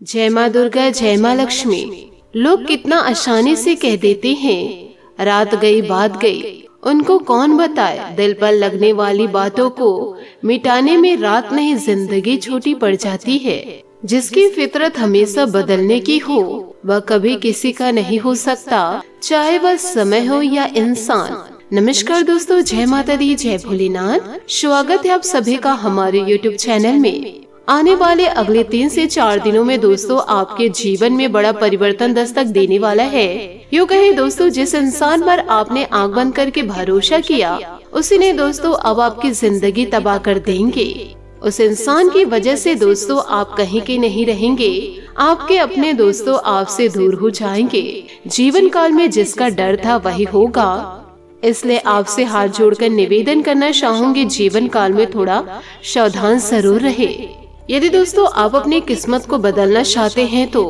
जय माँ दुर्गा, जय माँ लक्ष्मी। लोग कितना आसानी से कह देते हैं रात गई बात गई, उनको कौन बताए दिल पर लगने वाली बातों को मिटाने में रात नहीं जिंदगी छोटी पड़ जाती है। जिसकी फितरत हमेशा बदलने की हो वह कभी किसी का नहीं हो सकता, चाहे वह समय हो या इंसान। नमस्कार दोस्तों, जय माता दी, जय भोलेनाथ। स्वागत है आप सभी का हमारे YouTube चैनल में। आने वाले अगले 3 से 4 दिनों में दोस्तों आपके जीवन में बड़ा परिवर्तन दस्तक देने वाला है। यूँ कहे दोस्तों, जिस इंसान पर आपने आंख बंद करके भरोसा किया उसी ने दोस्तों अब आपकी जिंदगी तबाह कर देंगे। उस इंसान की वजह से दोस्तों आप कहीं के नहीं रहेंगे, आपके अपने दोस्तों आपसे दूर हो जाएंगे। जीवन काल में जिसका डर था वही होगा, इसलिए आपसे हाथ जोड़कर निवेदन करना चाहूंगी, जीवन काल में थोड़ा सावधान जरूर रहे। यदि दोस्तों आप अपनी किस्मत को बदलना चाहते हैं तो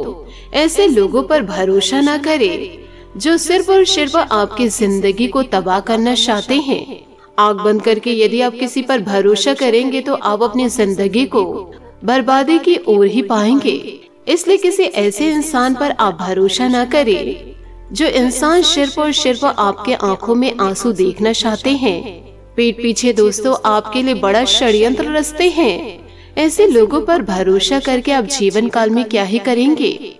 ऐसे लोगों पर भरोसा न करें जो सिर्फ और सिर्फ आपकी जिंदगी को तबाह करना चाहते हैं। आंख बंद करके यदि आप किसी पर भरोसा करेंगे तो आप अपनी जिंदगी को बर्बादी की ओर ही पाएंगे। इसलिए किसी ऐसे इंसान पर आप भरोसा न करें जो इंसान सिर्फ और सिर्फ आपके आंखों में आंसू देखना चाहते हैं। पीठ पीछे दोस्तों आपके लिए बड़ा षड्यंत्र रचते हैं। ऐसे लोगों पर भरोसा करके आप जीवन काल में क्या ही करेंगे।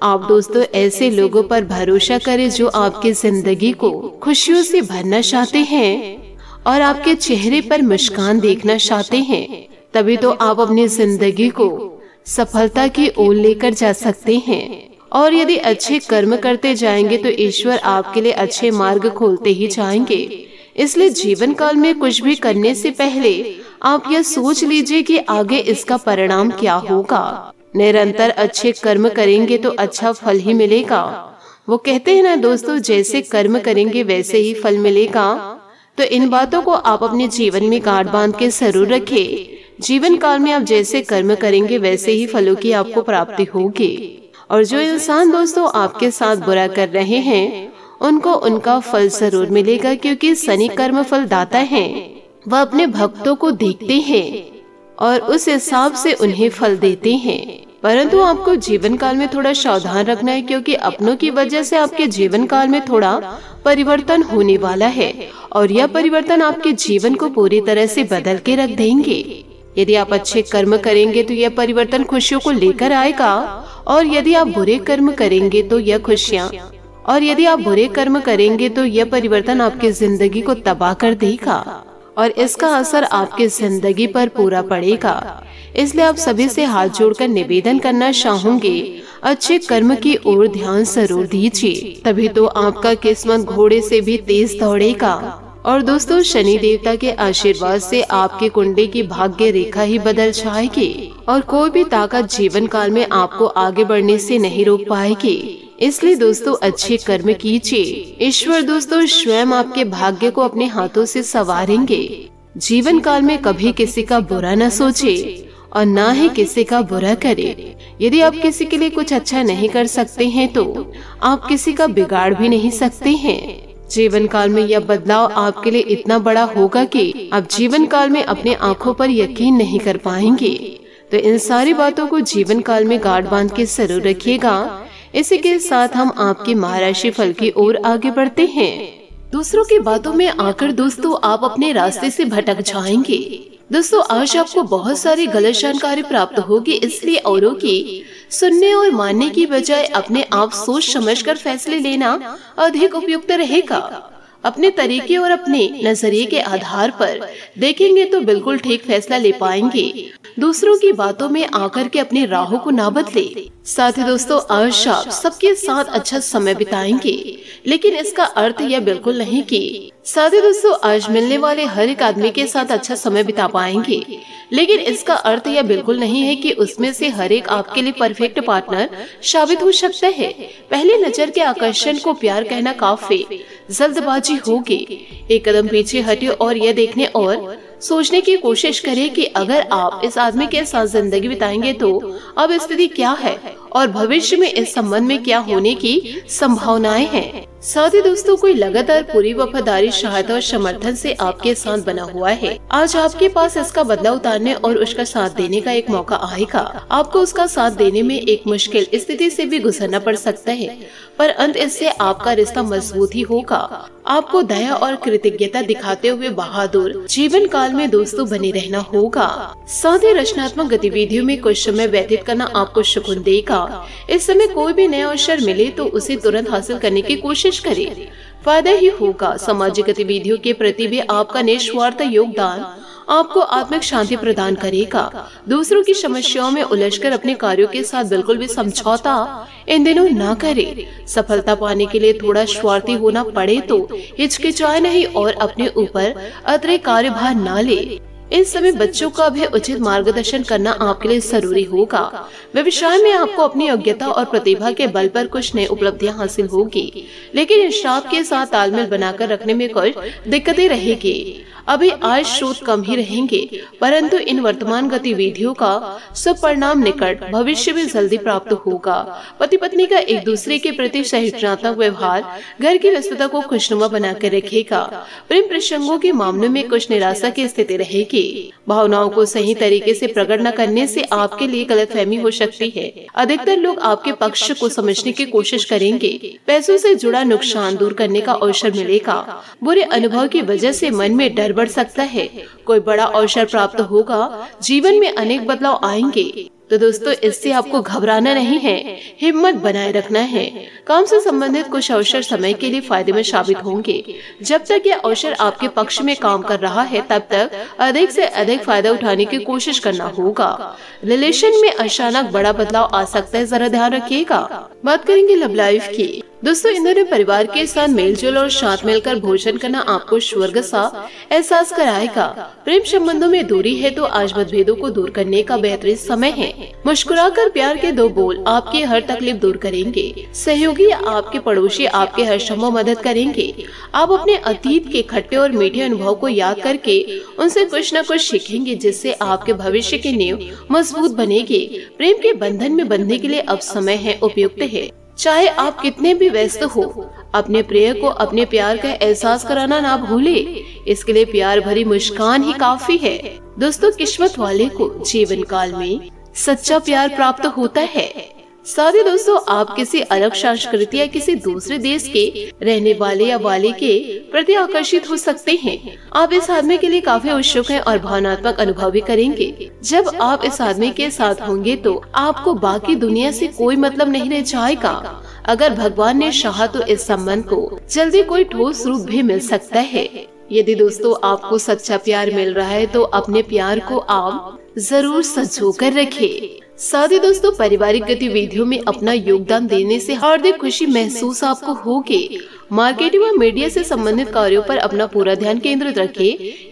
आप दोस्तों ऐसे लोगों पर भरोसा करें जो आपकी जिंदगी को खुशियों से भरना चाहते हैं और आपके चेहरे पर मुस्कान देखना चाहते हैं। तभी तो आप अपनी जिंदगी को सफलता की ओर लेकर जा सकते हैं। और यदि अच्छे कर्म करते जाएंगे तो ईश्वर आपके लिए अच्छे मार्ग खोलते ही जाएंगे। इसलिए जीवन काल में कुछ भी करने से पहले आप यह सोच लीजिए कि आगे इसका परिणाम क्या होगा। निरंतर अच्छे कर्म करेंगे तो अच्छा फल ही मिलेगा। वो कहते हैं ना दोस्तों, जैसे कर्म करेंगे वैसे ही फल मिलेगा। तो इन बातों को आप अपने जीवन में गांठ बांध के जरूर रखें। जीवन काल में आप जैसे कर्म करेंगे वैसे ही फलों की आपको प्राप्ति होगी। और जो इंसान दोस्तों आपके साथ बुरा कर रहे हैं उनको उनका फल जरूर मिलेगा, क्योंकि शनि कर्म फल दाता है। वह अपने भक्तों को देखते हैं और उस हिसाब से उन्हें फल देते हैं। परंतु आपको जीवन काल में थोड़ा सावधान रखना है, क्योंकि अपनों की वजह से आपके जीवन काल में थोड़ा परिवर्तन होने वाला है और यह परिवर्तन आपके जीवन को पूरी तरह से बदल के रख देंगे। यदि आप अच्छे कर्म करेंगे तो यह परिवर्तन खुशियों को लेकर आएगा, और यदि आप बुरे कर्म करेंगे तो यह खुशियाँ तो यह परिवर्तन आपकी जिंदगी को तबाह कर देगा और इसका असर आपकी जिंदगी पर पूरा पड़ेगा। इसलिए आप सभी से हाथ जोड़कर निवेदन करना चाहूंगे, अच्छे कर्म की ओर ध्यान जरूर दीजिए, तभी तो आपका किस्मत घोड़े से भी तेज दौड़ेगा। और दोस्तों शनि देवता के आशीर्वाद से आपकी कुंडली की भाग्य रेखा ही बदल जाएगी और कोई भी ताकत जीवन काल में आपको आगे बढ़ने से नहीं रोक पाएगी। इसलिए दोस्तों अच्छे कर्म कीजिए। ईश्वर दोस्तों स्वयं आपके भाग्य को अपने हाथों से संवारेंगे। जीवन काल में कभी किसी का बुरा न सोचे और न ही किसी का बुरा करे। यदि आप किसी के लिए कुछ अच्छा नहीं कर सकते हैं तो आप किसी का बिगाड़ भी नहीं सकते हैं। जीवन काल में यह बदलाव आपके लिए इतना बड़ा होगा कि आप जीवन काल में अपने आंखों पर यकीन नहीं कर पाएंगे। तो इन सारी बातों को जीवन काल में गांठ बांध के जरूर रखिएगा। इसी के साथ हम आपकी महाराशि फल की ओर आगे बढ़ते हैं। दूसरों की बातों में आकर दोस्तों आप अपने रास्ते से भटक जाएंगे। दोस्तों आज आपको बहुत सारी गलत जानकारी प्राप्त होगी, इसलिए औरों की सुनने और मानने की बजाय अपने आप सोच समझकर फैसले लेना अधिक उपयुक्त रहेगा। अपने तरीके और अपने नजरिए के आधार पर देखेंगे तो बिल्कुल ठीक फैसला ले पाएंगे। दूसरों की बातों में आकर के अपने राहों को ना बदले। साथ ही दोस्तों आज आप सबके साथ अच्छा समय बिताएंगे, लेकिन इसका अर्थ यह बिल्कुल नहीं कि साथ ही दोस्तों आज मिलने वाले हर एक आदमी के साथ अच्छा समय बिता पाएंगे, लेकिन इसका अर्थ यह बिल्कुल नहीं है कि उसमें से हर एक आपके लिए परफेक्ट पार्टनर साबित हो सकता है। पहले नजर के आकर्षण को प्यार कहना काफी जल्दबाजी होगी। एक कदम पीछे हटे और यह देखने और सोचने की कोशिश करें कि अगर आप इस आदमी के साथ जिंदगी बिताएंगे तो अब स्थिति क्या है और भविष्य में इस संबंध में क्या होने की संभावनाएं हैं। साथ ही दोस्तों कोई लगातार पूरी वफादारी, सहायता और समर्थन से आपके साथ बना हुआ है। आज आपके पास इसका बदला उतारने और उसका साथ देने का एक मौका आएगा। आपको उसका साथ देने में एक मुश्किल स्थिति से भी गुजरना पड़ सकता है, पर अंत इससे आपका रिश्ता मजबूत ही होगा। आपको दया और कृतज्ञता दिखाते हुए बहादुर जीवन काल में दोस्तों बने रहना होगा। साथ ही रचनात्मक गतिविधियों में कुछ समय व्यतीत करना आपको सुकून देगा। इस समय कोई भी नया अवसर मिले तो उसे तुरंत हासिल करने की कोशिश करें, फायदा ही होगा। सामाजिक गतिविधियों के प्रति भी आपका निस्वार्थ योगदान आपको आत्मिक शांति प्रदान करेगा। दूसरों की समस्याओं में उलझकर अपने कार्यों के साथ बिल्कुल भी समझौता इन दिनों ना करें। सफलता पाने के लिए थोड़ा स्वार्थी होना पड़े तो हिचकिचाए नहीं और अपने ऊपर अतिरिक्त कार्यभार ना ले। इस समय बच्चों का भी उचित मार्गदर्शन करना आपके लिए जरूरी होगा। व्यवसाय में आपको अपनी योग्यता और प्रतिभा के बल पर कुछ नई उपलब्धियां हासिल होगी, लेकिन इस स्टाफ के साथ तालमेल बनाकर रखने में कुछ दिक्कतें रहेगी। अभी आय स्रोत कम ही रहेंगे, परंतु इन वर्तमान गतिविधियों का सब परिणाम निकट भविष्य में जल्दी प्राप्त होगा। पति पत्नी का एक दूसरे के प्रति सहिष्णुतापूर्वक व्यवहार घर की व्यस्तता को खुशनुमा बनाकर रखेगा। प्रेम प्रसंगों के मामलों में कुछ निराशा की स्थिति रहेगी। भावनाओं को सही तरीके से प्रकट न करने से आपके लिए गलतफहमी हो सकती है। अधिकतर लोग आपके पक्ष को समझने की कोशिश करेंगे। पैसों से जुड़ा नुकसान दूर करने का अवसर मिलेगा। बुरे अनुभव की वजह से मन में डर बढ़ सकता है। कोई बड़ा अवसर प्राप्त होगा। जीवन में अनेक बदलाव आएंगे, तो दोस्तों इससे आपको घबराना नहीं है, हिम्मत बनाए रखना है। काम से संबंधित कुछ अवसर समय के लिए फायदेमंद साबित होंगे। जब तक यह अवसर आपके पक्ष में काम कर रहा है तब तक अधिक से अधिक फायदा उठाने की कोशिश करना होगा। रिलेशन में अचानक बड़ा बदलाव आ सकता है, जरा ध्यान रखिएगा। बात करेंगे लव लाइफ की। दोस्तों इन दिनों परिवार के साथ मेलजोल और साथ मिलकर भोजन करना आपको स्वर्ग सा एहसास कराएगा। प्रेम संबंधों में दूरी है तो आज मतभेदों को दूर करने का बेहतरीन समय है। मुस्कुराकर प्यार के दो बोल आपकी हर तकलीफ दूर करेंगे। सहयोगी या आपके पड़ोसी आपके हर संभव मदद करेंगे। आप अपने अतीत के खट्टे और मीठे अनुभव को याद करके उनसे कुछ न कुछ सीखेंगे, जिससे आपके भविष्य की नींव मजबूत बनेगी। प्रेम के बंधन में बंधने के लिए अब समय है, उपयुक्त है। चाहे आप कितने भी व्यस्त हो, अपने प्रिय को अपने प्यार का एहसास कराना ना भूले। इसके लिए प्यार भरी मुस्कान ही काफी है। दोस्तों किस्मत वाले को जीवन काल में सच्चा प्यार प्राप्त होता है। साथ ही दोस्तों आप किसी अलग संस्कृति या किसी दूसरे देश के रहने वाले या वाले के प्रति आकर्षित हो सकते हैं। आप इस आदमी के लिए काफी उत्सुक हैं और भावनात्मक अनुभव भी करेंगे। जब आप इस आदमी के साथ होंगे तो आपको बाकी दुनिया से कोई मतलब नहीं रह जाएगा। अगर भगवान ने चाहा तो इस संबंध को जल्दी कोई ठोस रूप भी मिल सकता है। यदि दोस्तों आपको सच्चा प्यार मिल रहा है तो अपने प्यार को आप जरूर संजोकर रखें। साथ ही दोस्तों पारिवारिक गतिविधियों में अपना योगदान देने से हार्दिक खुशी महसूस आपको होगी। मार्केटिंग व मीडिया से संबंधित कार्यों पर अपना पूरा ध्यान केंद्रित रखें।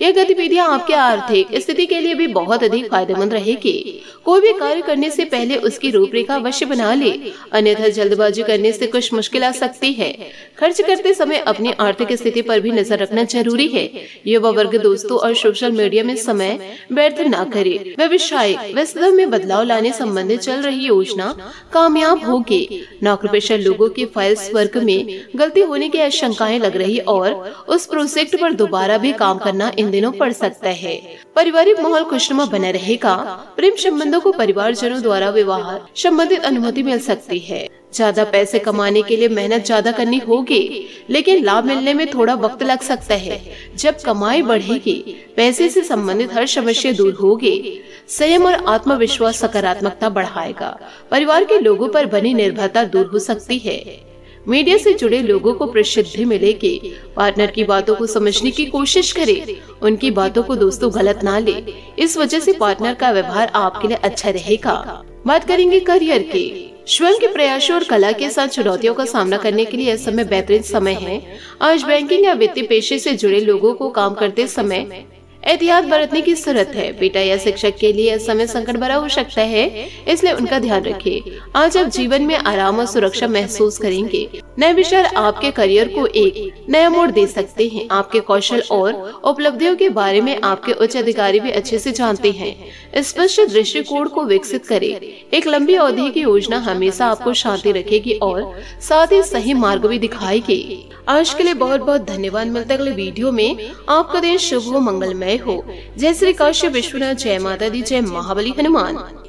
यह गतिविधियां आपके आर्थिक स्थिति के लिए भी बहुत अधिक फायदेमंद रहेगी। कोई भी कार्य करने से पहले उसकी रूपरेखा अवश्य बना ले, अन्यथा जल्दबाजी करने से कुछ मुश्किल आ सकती है। खर्च करते समय अपनी आर्थिक स्थिति पर भी नजर रखना जरूरी है। युवा वर्ग दोस्तों और सोशल मीडिया में समय व्यर्थ न करे। व्यवसाय व्यस्तता में बदलाव लाने संबंधित चल रही योजना कामयाब होगी। नौकरीपेशा लोगों के फाइल्स वर्क में गलती होने की आशंकाएं लग रही और उस प्रोजेक्ट पर दोबारा भी काम करना इन दिनों पड़ सकता है। पारिवारिक माहौल खुशनुमा बना रहेगा। प्रेम संबंधों को परिवारजनों द्वारा विवाह संबंधित अनुमति मिल सकती है। ज्यादा पैसे कमाने के लिए मेहनत ज्यादा करनी होगी, लेकिन लाभ मिलने में थोड़ा वक्त लग सकता है। जब कमाई बढ़ेगी, पैसे से संबंधित हर समस्या दूर होगी। संयम और आत्मविश्वास सकारात्मकता बढ़ाएगा। परिवार के लोगों पर बनी निर्भरता दूर हो सकती है। मीडिया से जुड़े लोगों को प्रसिद्धि मिलेगी। पार्टनर की बातों को समझने की कोशिश करें, उनकी बातों को दोस्तों गलत ना ले। इस वजह से पार्टनर का व्यवहार आपके लिए अच्छा रहेगा। बात करेंगे करियर की। स्वयं के प्रयासों और कला के साथ चुनौतियों का सामना करने के लिए यह समय बेहतरीन समय है। आज बैंकिंग या वित्तीय पेशे से जुड़े लोगों को काम करते समय एहतियात बरतने की जरूरत है। बेटा या शिक्षक के लिए यह समय संकट भरा हो सकता है, इसलिए उनका ध्यान रखें। आज आप जीवन में आराम और सुरक्षा महसूस करेंगे। नए विचार आपके करियर को एक नया मोड़ दे सकते हैं। आपके कौशल और उपलब्धियों के बारे में आपके उच्च अधिकारी भी अच्छे से जानते हैं। स्पष्ट दृष्टिकोण को विकसित करे। एक लंबी अवधि की योजना हमेशा आपको शांति रखेगी और साथ ही सही मार्ग भी दिखाएगी। आज के लिए बहुत बहुत धन्यवाद। मिलते अगले वीडियो में। आपका दिन शुभ हो, मंगलमय हो। जय श्री काशी विश्वनाथ, जय माता दी, जय महाबली हनुमान।